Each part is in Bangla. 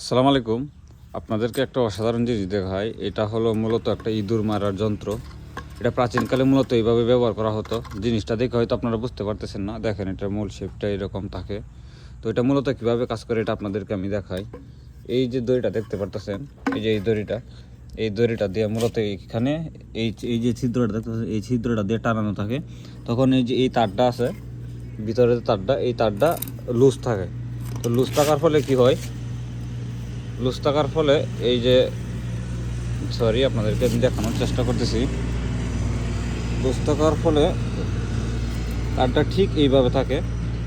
আসসালামু আলাইকুম। আপনাদেরকে একটা অসাধারণ জিনিস দেখাই। এটা হলো মূলত একটা ইঁদুর মারার যন্ত্র। এটা প্রাচীনকালে মূলত এইভাবে ব্যবহার করা হতো। জিনিসটা দেখে হয়তো আপনারা বুঝতে পারতেছেন না। দেখেন এটার মূল শেপটা এরকম থাকে। তো এটা মূলত কীভাবে কাজ করে এটা আপনাদেরকে আমি দেখাই। এই যে দড়িটা দেখতে পারতেছেন, এই যে এই দড়িটা দিয়ে মূলত এইখানে এই যে ছিদ্রটা দেখতেছেন, এই ছিদ্রটা দিয়ে টানানো থাকে। তখন এই যে এই তারটা আছে, ভিতরে তারটা, এই তারটা লুজ থাকে। তো লুজ থাকার ফলে কি হয়, লুজ থাকার ফলে এই যে আপনাদেরকে আমি দেখানোর চেষ্টা করতেছি। লুজ থাকার ফলে তারটা ঠিক এইভাবে থাকে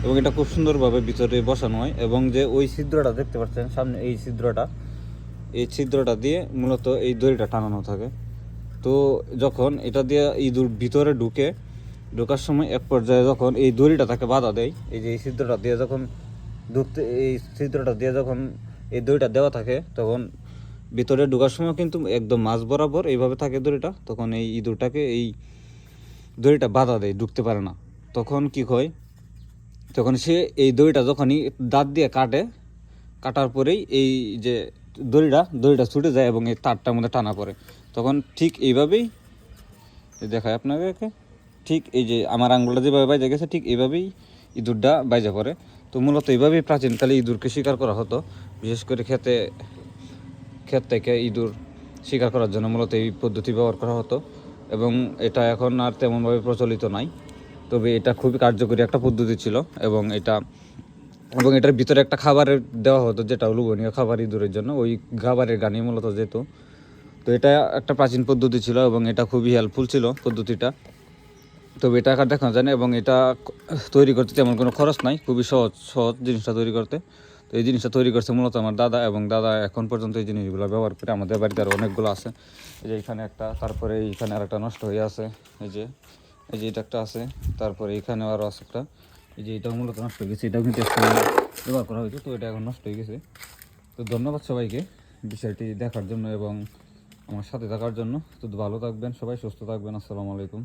এবং এটা খুব সুন্দরভাবে ভিতরে বসানো হয়। এবং যে ওই ছিদ্রটা দেখতে পাচ্ছেন সামনে, এই ছিদ্রটা দিয়ে মূলত এই দড়িটা টানানো থাকে। তো যখন এটা দিয়ে ইঁদুর ভিতরে ঢোকার সময় এক পর্যায়ে যখন এই দড়িটা তাকে বাধা দেয়, এই যে এই ছিদ্রটা দিয়ে যখন এই ছিদ্রটা দিয়ে যখন এই দড়িটা দেওয়া থাকে, তখন ভিতরে ঢোকার সময় কিন্তু একদম মাঝ বরাবর এইভাবে থাকে দড়িটা। তখন এই ইঁদুরটাকে এই দড়িটা বাধা দেয়, ঢুকতে পারে না। তখন কি হয়, তখন সে এই দড়িটা যখনই দাঁত দিয়ে কাটার পরেই এই যে দড়িটা ছুটে যায় এবং এই তারটার মধ্যে টানা পড়ে। তখন ঠিক এইভাবেই দেখায় আপনাকে, ঠিক এই যে আমার আঙ্গুলটা যেভাবে বাইজা গেছে, ঠিক এইভাবেই ইঁদুরটা বাইজা পড়ে। তো মূলত এইভাবেই প্রাচীনকালে ইঁদুরকে শিকার করা হতো। বিশেষ করে ক্ষেত থেকে ইঁদুর শিকার করার জন্য মূলত এই পদ্ধতি ব্যবহার করা হতো। এবং এটা এখন আর তেমনভাবে প্রচলিত নাই, তবে এটা খুবই কার্যকরী একটা পদ্ধতি ছিল। এবং এটার ভিতরে একটা খাবারের দেওয়া হতো, যেটা লোভনীয় খাবার ইঁদুরের জন্য, ওই খাবারের গানই মূলত যেত। তো এটা একটা প্রাচীন পদ্ধতি ছিল এবং এটা খুবই হেল্পফুল ছিল পদ্ধতিটা। তবে এটা আর দেখানো যায় না এবং এটা তৈরি করতে তেমন কোনো খরচ নাই, খুবই সহজ জিনিসটা তৈরি করতে। তো এই জিনিসটা তৈরি করছে মূলত আমার দাদা, এবং দাদা এখন পর্যন্ত এই জিনিসগুলো ব্যবহার করে। আমাদের বাড়িতে আরও অনেকগুলো আছে। এই যে এখানে একটা, তারপরে এইখানে আর একটা নষ্ট হয়ে আছে, এই যে এটা একটা আছে, তারপরে এখানে আরও আছে একটা, এই যে এটাও মূলত নষ্ট হয়ে গেছে। এটাও কিন্তু ব্যবহার করা হয়েছে, তো এটা এখন নষ্ট হয়ে গেছে। তো ধন্যবাদ সবাইকে বিষয়টি দেখার জন্য এবং আমার সাথে থাকার জন্য। তো ভালো থাকবেন সবাই, সুস্থ থাকবেন। আসসালামু আলাইকুম।